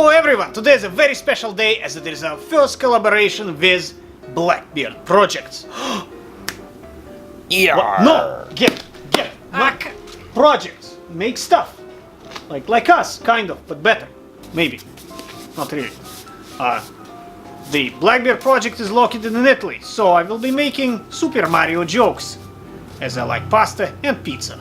Hello everyone! Today is a very special day as it is our first collaboration with Blackbeard Projects. Yeah. What? No! Get! Not projects! Make stuff! Like us, kind of, but better. Maybe. Not really. The Blackbeard Project is located in Italy, so I will be making Super Mario jokes, as I like pasta and pizza.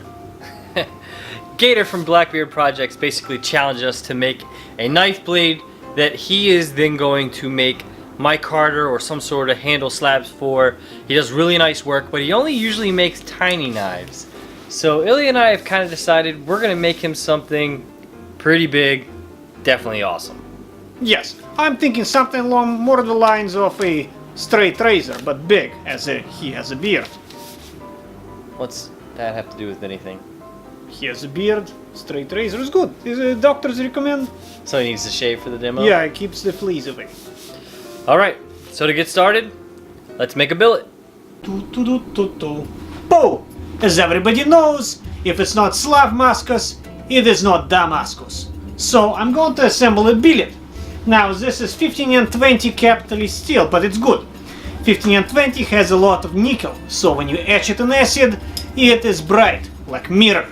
Gator from Blackbeard Projects basically challenged us to make a knife blade that he is then going to make micarta or some sort of handle slabs for. He does really nice work, but he only usually makes tiny knives. So Ilya and I have kind of decided we're going to make him something pretty big, definitely awesome. Yes, I'm thinking something along more the lines of a straight razor, but big, as he has a beard. What's that have to do with anything? He has a beard, straight razor is good. Doctors recommend. So he needs to shave for the demo? Yeah, it keeps the fleas away. Alright, so to get started, let's make a billet. Boom! As everybody knows, if it's not Slavmascus, it is not Damascus. So I'm going to assemble a billet. Now this is 15 and 20 capitalist steel, but it's good. 15 and 20 has a lot of nickel, so when you etch it in acid, it is bright, like mirror.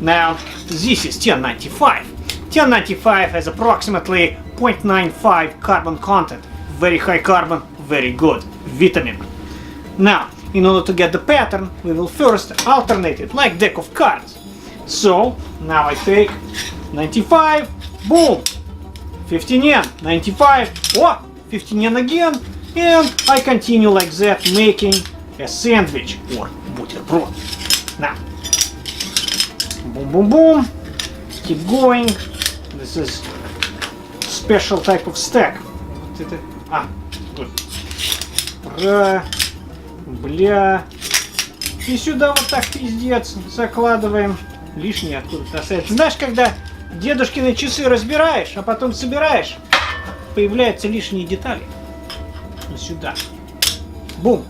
Now, this is 1095. 1095 has approximately 0.95 carbon content. Very high carbon, very good. Vitamin. Now, in order to get the pattern, we will first alternate it like deck of cards. So, now I take 95, boom! 15 yen, 95, oh, 15 yen again, and I continue like that, making a sandwich or buterbrot. Now, boom, boom, boom. Keep going. This is special type of stack. Вот это. Good. Ура. Бля. И сюда вот так пиздец закладываем. Лишнее откуда-то остается. Знаешь, когда дедушкины часы разбираешь, а потом собираешь, появляются лишние детали. Вот сюда. Бум.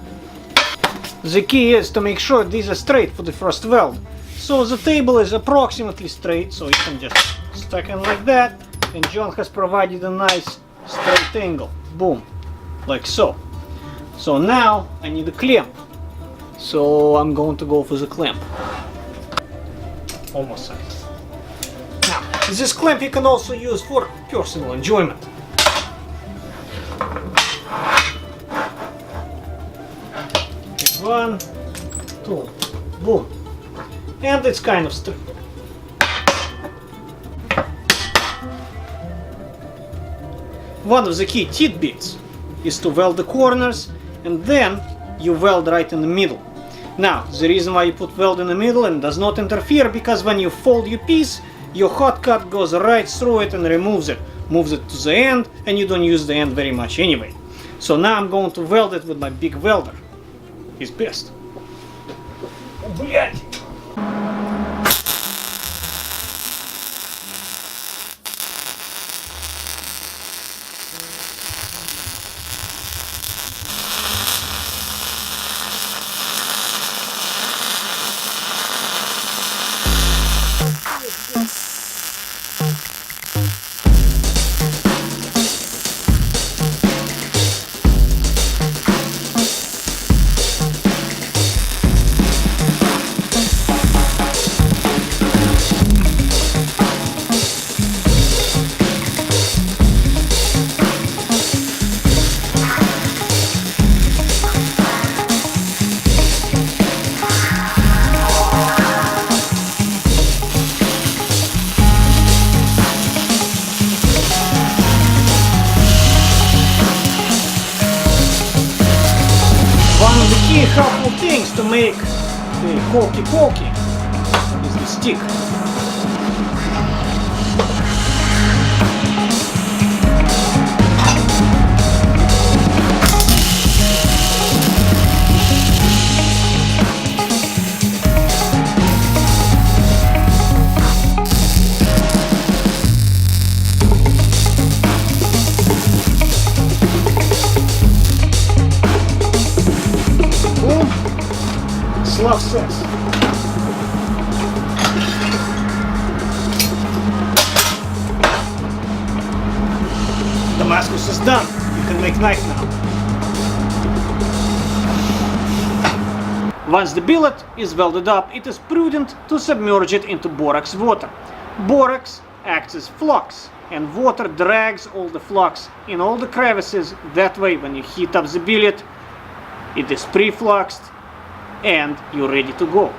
The key is to make sure these are straight for the first weld. So the table is approximately straight, so you can just stack it like that, and John has provided a nice straight angle. Boom. Like so. So now I need a clamp. So I'm going to go for the clamp. Almost size. Now, this clamp you can also use for personal enjoyment. One, two, boom. And it's kind of straight. One of the key tidbits is to weld the corners and then you weld right in the middle. Now, the reason why you put weld in the middle and does not interfere, because when you fold your piece, your hot cut goes right through it and moves it to the end, and you don't use the end very much anyway. So now I'm going to weld it with my big welder. He's pissed. Блять! One of the key helpful things to make the pokey is the stick. Slav says. done. You can make knife now. Once the billet is welded up, it is prudent to submerge it into borax water. Borax acts as flux, and water drags all the flux in all the crevices. That way, when you heat up the billet, it is pre-fluxed and you're ready to go.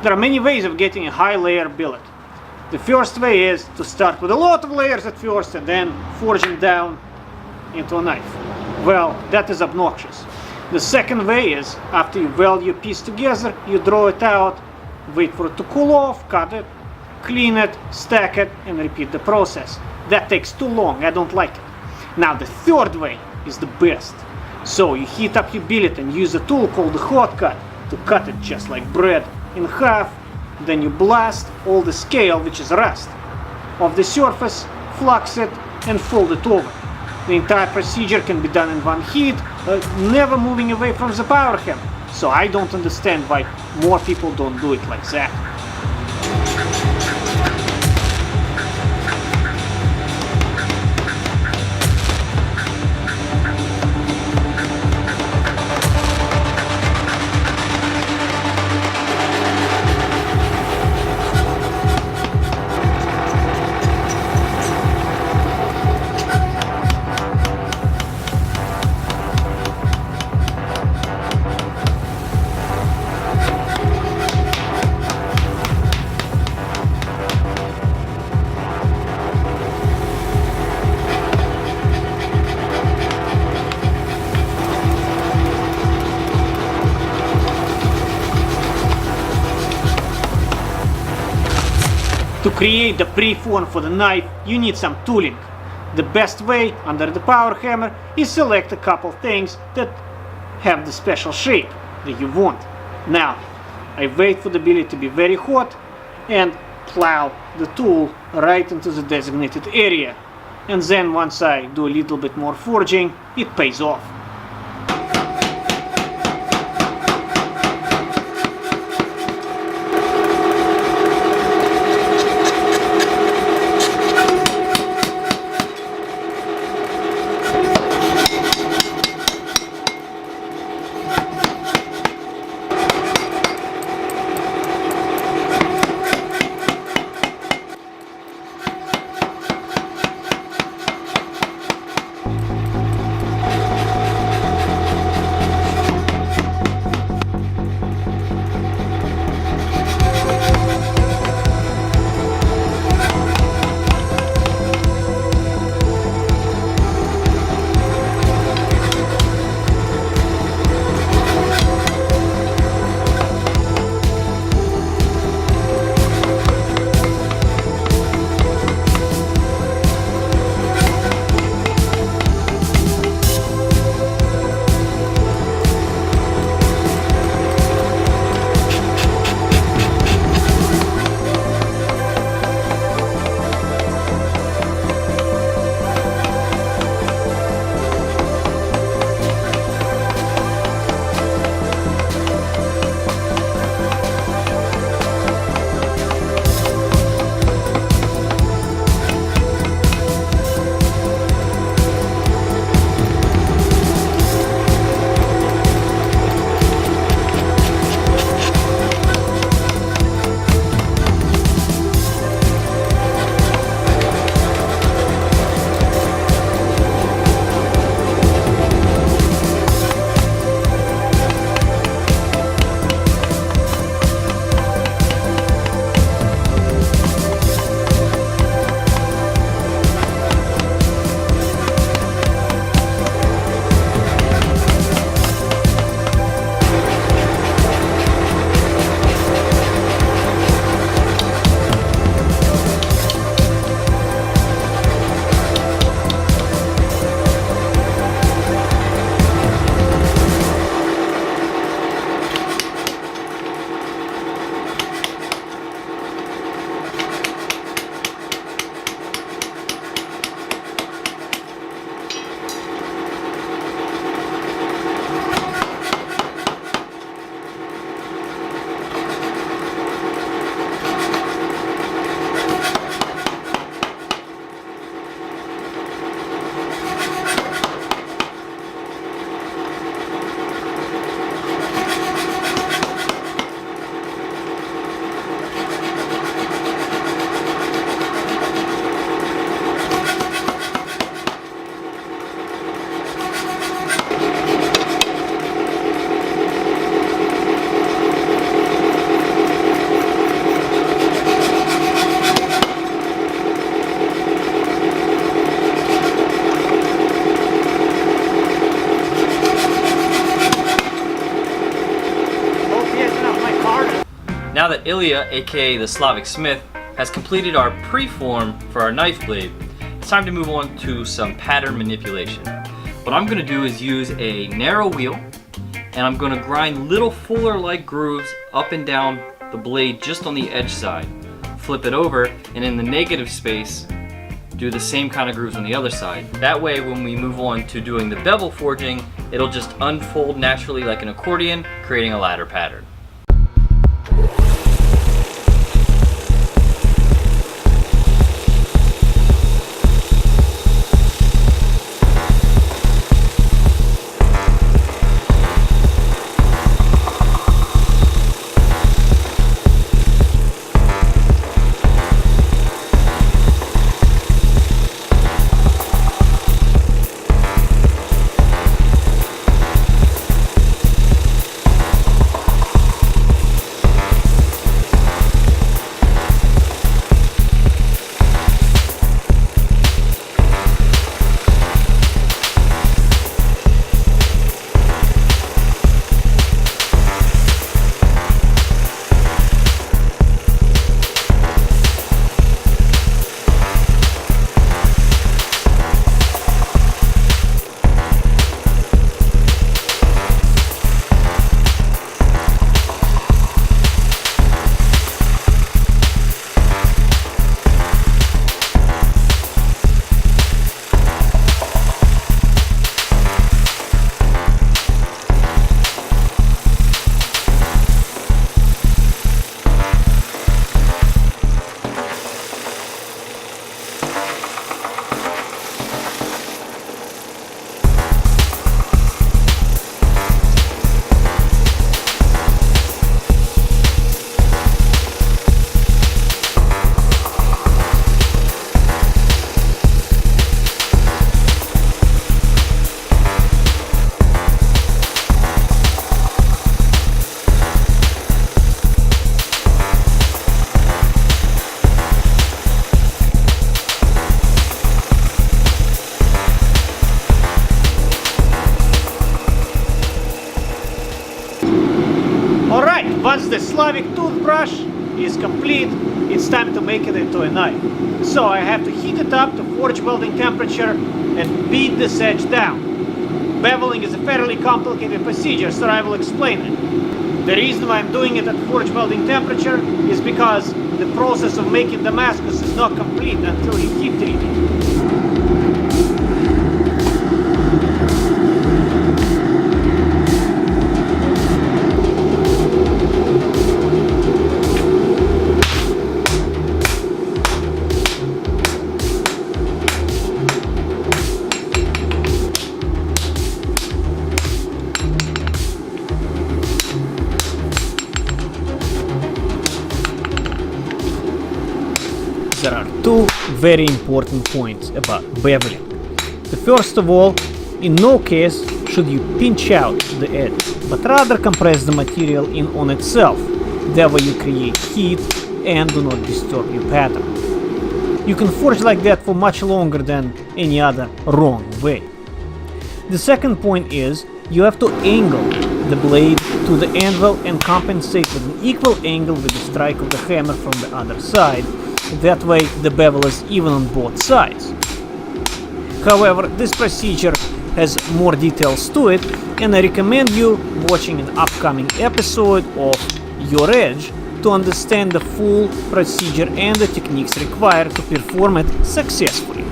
There are many ways of getting a high layer billet. The first way is to start with a lot of layers at first and then forging down into a knife. Well, that is obnoxious. The second way is, after you weld your piece together, you draw it out, wait for it to cool off, cut it, clean it, stack it, and repeat the process. That takes too long, I don't like it. Now the third way is the best. So you heat up your billet and use a tool called the hot cut to cut it just like bread in half. Then you blast all the scale, which is rust, off the surface, flux it, and fold it over. The entire procedure can be done in one heat, never moving away from the power hand. So I don't understand why more people don't do it like that. To create the pre-form for the knife, you need some tooling. The best way, under the power hammer, is select a couple things that have the special shape that you want. Now, I wait for the billet to be very hot and plow the tool right into the designated area. And then once I do a little bit more forging, it pays off. Now that Ilya, aka the Slavic Smith, has completed our pre-form for our knife blade, it's time to move on to some pattern manipulation. What I'm going to do is use a narrow wheel, and I'm going to grind little fuller-like grooves up and down the blade just on the edge side. Flip it over, and in the negative space, do the same kind of grooves on the other side. That way, when we move on to doing the bevel forging, it'll just unfold naturally like an accordion, creating a ladder pattern. Once the Slavic toothbrush is complete, it's time to make it into a knife. So I have to heat it up to forge welding temperature and beat this edge down. Beveling is a fairly complicated procedure, so I will explain it. The reason why I'm doing it at forge welding temperature is because the process of making Damascus is not complete until you heat treat it. There are two very important points about beveling. The first of all, in no case should you pinch out the edge, but rather compress the material in on itself. That way you create heat and do not disturb your pattern. You can forge like that for much longer than any other wrong way. The second point is you have to angle the blade to the anvil and compensate with an equal angle with the strike of the hammer from the other side. That way the bevel is even on both sides. However, this procedure has more details to it, and I recommend you watching an upcoming episode of Your Edge to understand the full procedure and the techniques required to perform it successfully.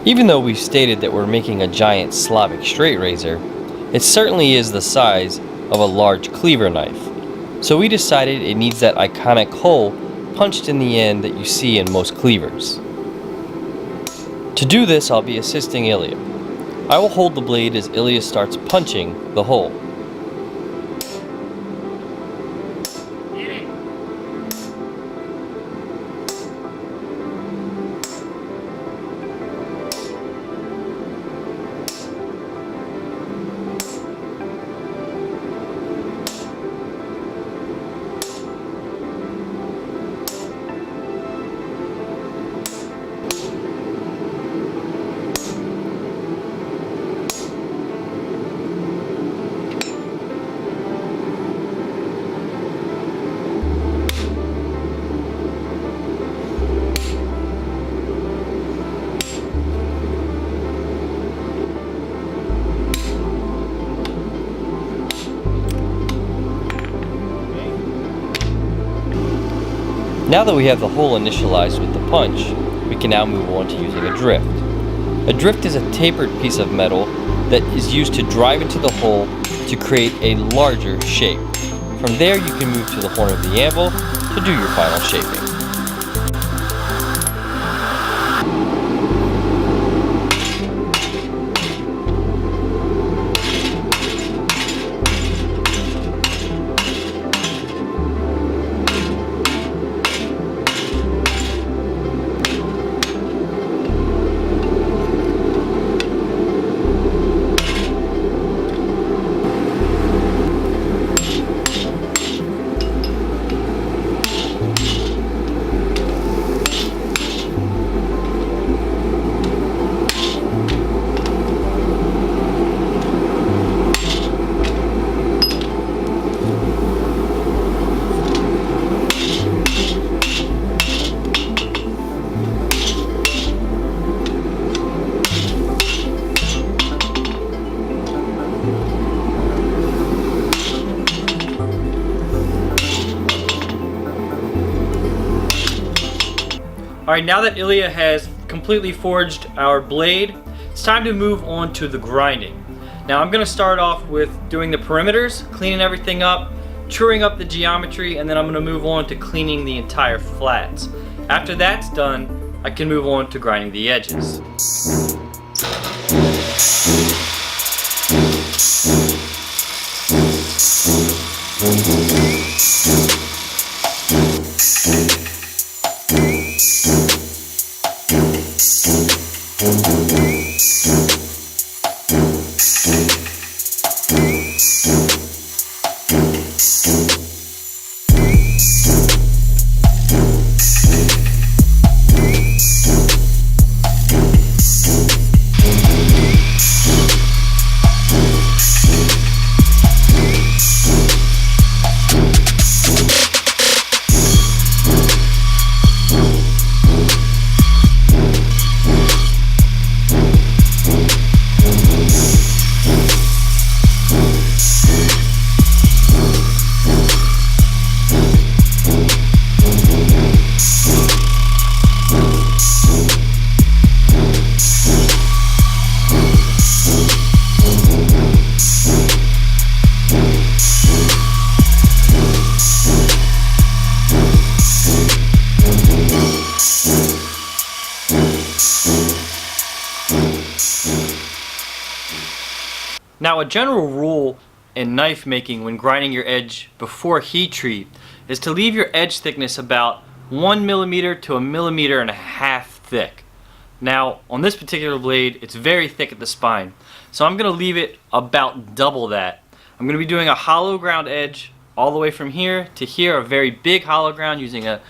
Even though we've stated that we're making a giant Slavic straight razor, it certainly is the size of a large cleaver knife. So we decided it needs that iconic hole punched in the end that you see in most cleavers. To do this, I'll be assisting Ilya. I will hold the blade as Ilya starts punching the hole. Now that we have the hole initialized with the punch, we can now move on to using a drift. A drift is a tapered piece of metal that is used to drive into the hole to create a larger shape. From there you can move to the horn of the anvil to do your final shaping. Alright, now that Ilya has completely forged our blade, it's time to move on to the grinding. Now I'm going to start off with doing the perimeters, cleaning everything up, truing up the geometry, and then I'm going to move on to cleaning the entire flats. After that's done, I can move on to grinding the edges. Now, a general rule in knife making when grinding your edge before heat treat is to leave your edge thickness about 1 millimeter to 1.5 millimeters thick. Now, on this particular blade, it's very thick at the spine, so I'm going to leave it about double that. I'm going to be doing a hollow ground edge all the way from here to here, a very big hollow ground using a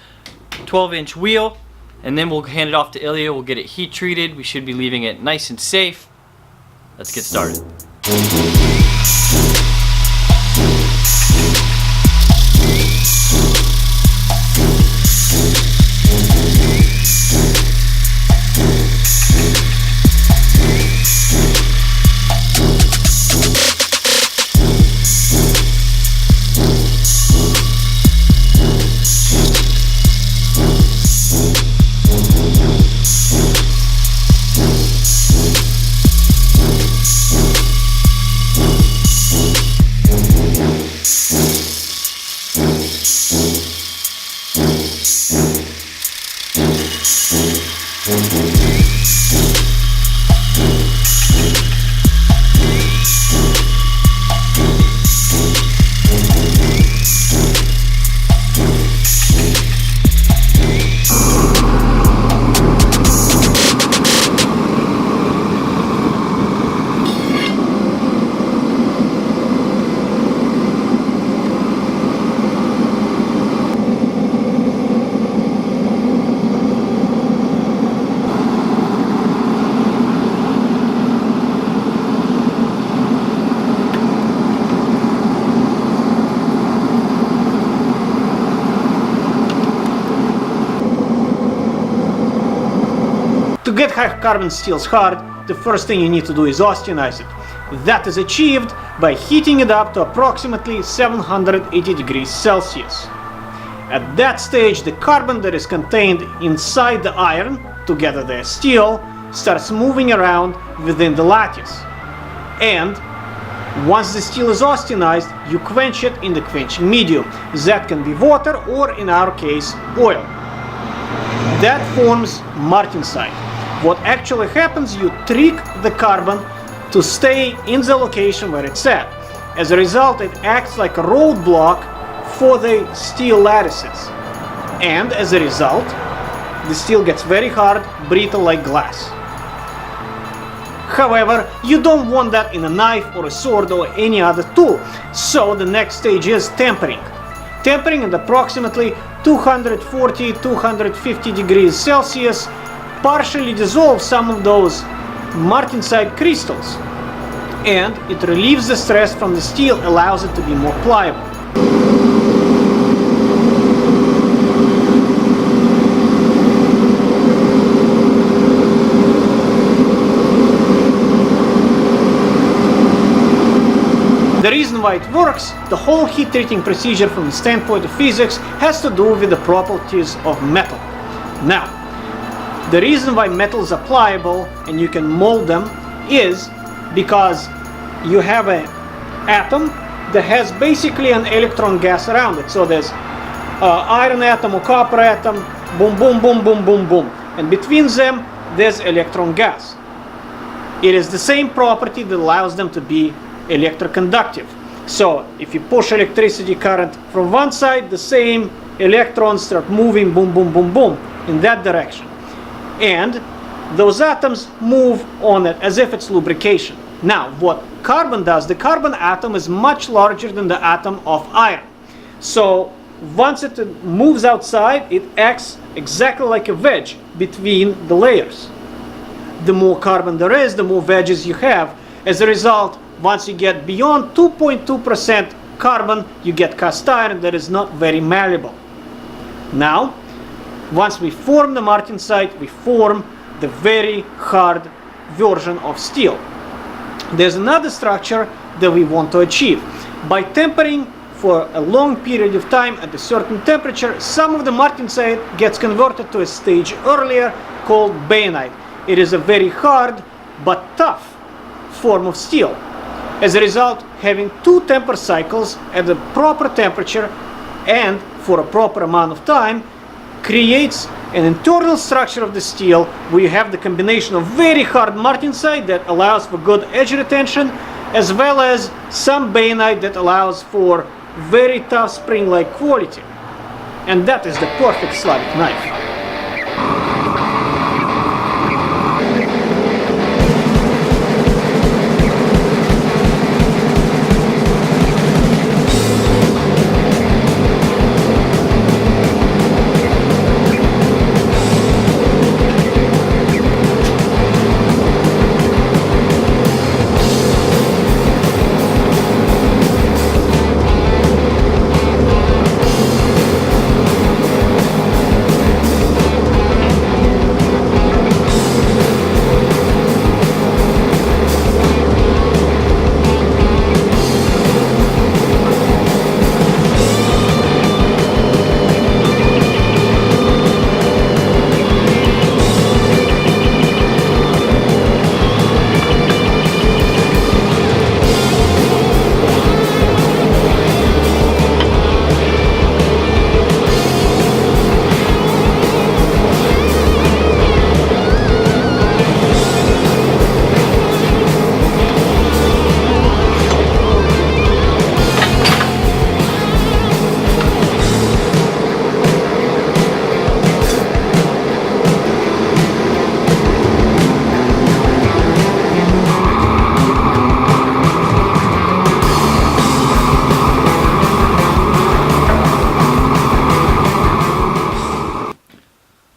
12-inch wheel, and then we'll hand it off to Ilya. We'll get it heat treated. We should be leaving it nice and safe. Let's get started. To get high carbon steels hard, the first thing you need to do is austenize it. That is achieved by heating it up to approximately 780 degrees Celsius. At that stage, the carbon that is contained inside the iron, together with the steel, starts moving around within the lattice. And once the steel is austenized, you quench it in the quenching medium. That can be water or, in our case, oil. That forms martensite. What actually happens, you trick the carbon to stay in the location where it's at. As a result, it acts like a roadblock for the steel lattices. And as a result, the steel gets very hard, brittle like glass. However, you don't want that in a knife or a sword or any other tool. So the next stage is tempering. Tempering at approximately 240-250 degrees Celsius partially dissolves some of those martensite crystals, and it relieves the stress from the steel, allows it to be more pliable. The reason why it works, the whole heat treating procedure from the standpoint of physics has to do with the properties of metal. Now, The reason why metals are pliable and you can mold them is because you have an atom that has basically an electron gas around it. So there's iron atom or copper atom, boom, boom, boom, boom, boom, boom. And between them, there's electron gas. It is the same property that allows them to be electroconductive. So if you push electricity current from one side, the same electrons start moving, boom, boom, boom, boom, in that direction. And those atoms move on it as if it's lubrication. Now, what carbon does, the carbon atom is much larger than the atom of iron. So once it moves outside, it acts exactly like a wedge between the layers. The more carbon there is, the more wedges you have. As a result, once you get beyond 2.2% carbon, you get cast iron that is not very malleable. Now, once we form the martensite, we form the very hard version of steel. There's another structure that we want to achieve. By tempering for a long period of time at a certain temperature, some of the martensite gets converted to a stage earlier called bayanite. It is a very hard but tough form of steel. As a result, having two temper cycles at the proper temperature and for a proper amount of time creates an internal structure of the steel where you have the combination of very hard martensite that allows for good edge retention, as well as some bayanite that allows for very tough spring-like quality. And that is the perfect Slavic knife.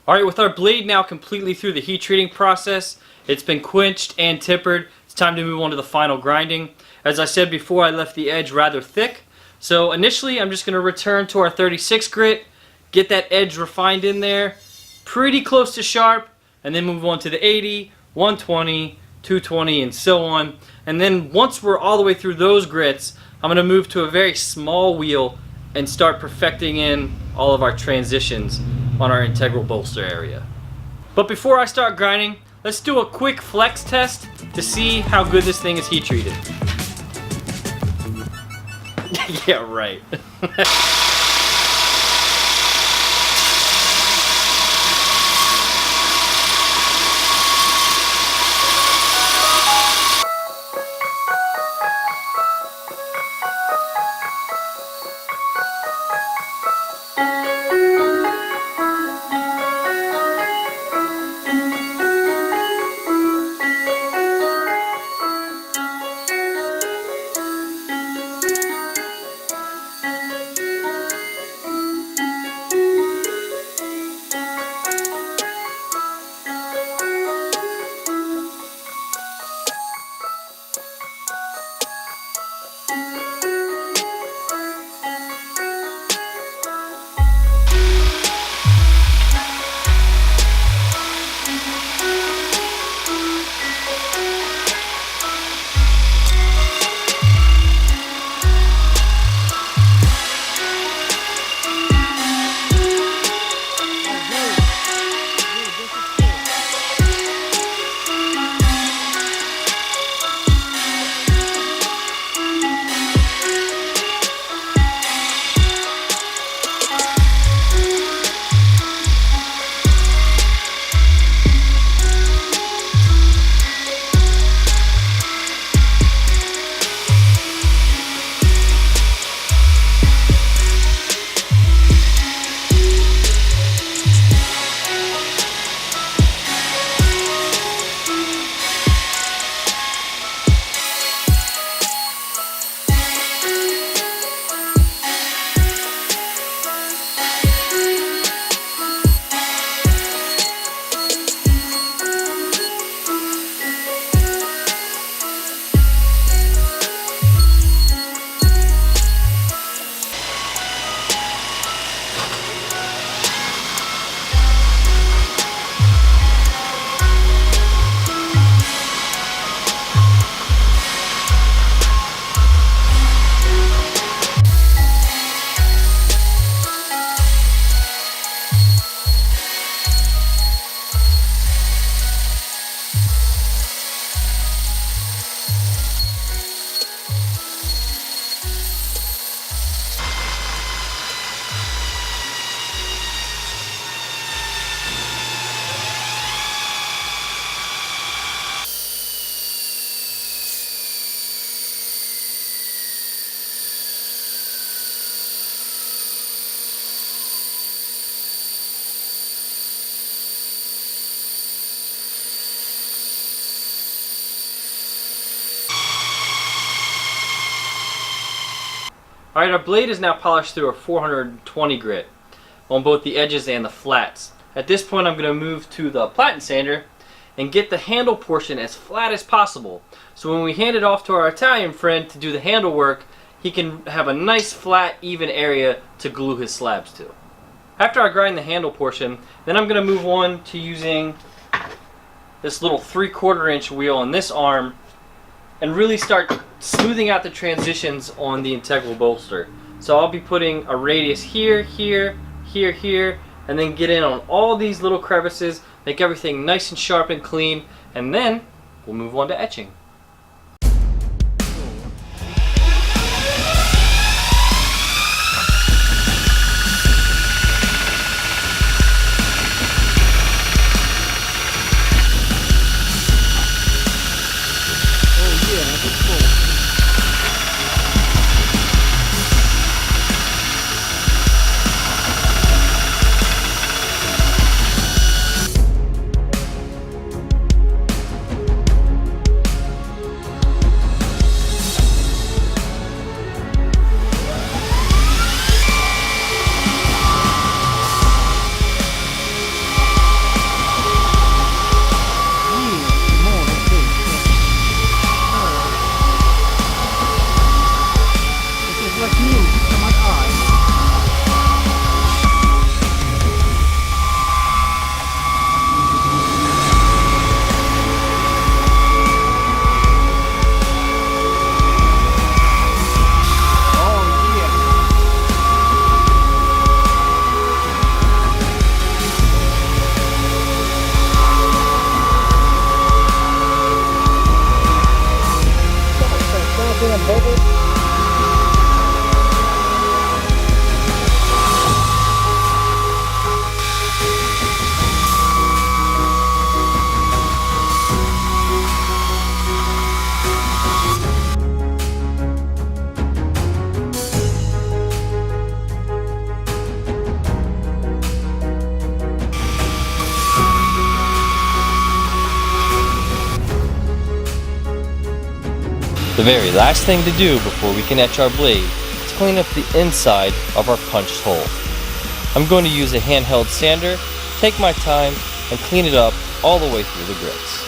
Alright, with our blade now completely through the heat treating process, it's been quenched and tempered, it's time to move on to the final grinding. As I said before, I left the edge rather thick, so initially I'm just going to return to our 36 grit, get that edge refined in there, pretty close to sharp, and then move on to the 80, 120, 220, and so on. And then once we're all the way through those grits, I'm going to move to a very small wheel and start perfecting in all of our transitions on our integral bolster area. But before I start grinding, let's do a quick flex test to see how good this thing is heat treated. Yeah, right. Alright, our blade is now polished through a 420 grit on both the edges and the flats. At this point I'm going to move to the platen sander and get the handle portion as flat as possible. So when we hand it off to our Italian friend to do the handle work, he can have a nice flat even area to glue his slabs to. After I grind the handle portion, then I'm going to move on to using this little 3/4 inch wheel on this arm and really start smoothing out the transitions on the integral bolster. So I'll be putting a radius here, here, here, here, and then get in on all these little crevices, make everything nice and sharp and clean, and then we'll move on to etching. The very last thing to do before we can etch our blade is clean up the inside of our punched hole. I'm going to use a handheld sander, take my time, and clean it up all the way through the grits.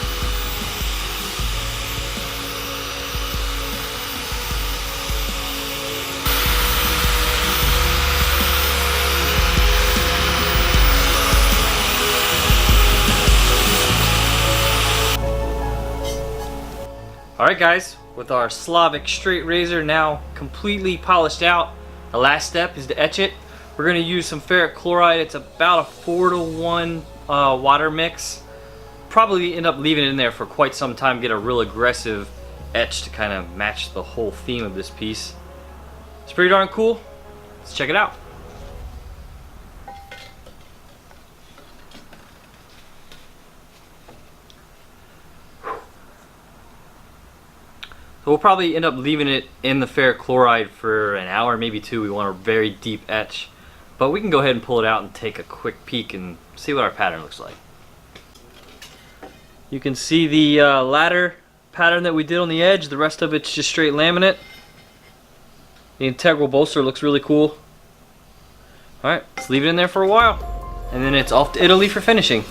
Alright guys, with our Slavic straight razor now completely polished out, the last step is to etch it. We're going to use some ferric chloride. It's about a 4-to-1 water mix. Probably end up leaving it in there for quite some time, get a real aggressive etch to kind of match the whole theme of this piece. It's pretty darn cool. Let's check it out. So we'll probably end up leaving it in the ferric chloride for an hour, maybe two. We want a very deep etch. But we can go ahead and pull it out and take a quick peek and see what our pattern looks like. You can see the ladder pattern that we did on the edge. The rest of it's just straight laminate. The integral bolster looks really cool. Alright, let's leave it in there for a while. And then it's off to Italy for finishing.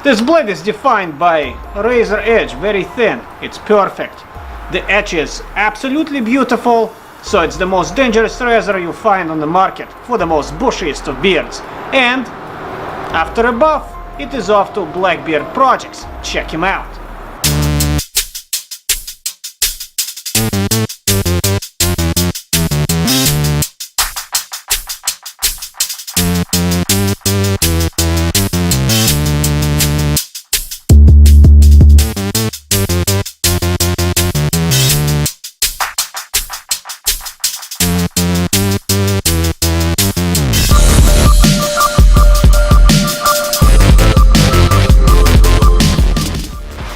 This blade is defined by a razor edge, very thin. It's perfect. The edge is absolutely beautiful, so it's the most dangerous razor you find on the market for the most bushiest of beards. And after a buff, it is off to Blackbeard Projects. Check him out.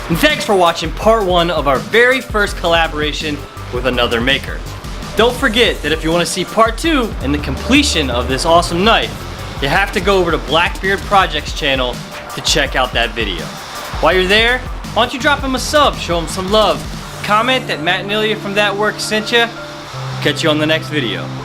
And thanks for watching part 1 of our very first collaboration with another maker. Don't forget that if you want to see part 2 and the completion of this awesome knife, you have to go over to Blackbeard Projects channel to check out that video. While you're there, why don't you drop him a sub, show him some love, comment that Matt and Ilya from That Work sent you, Catch you on the next video.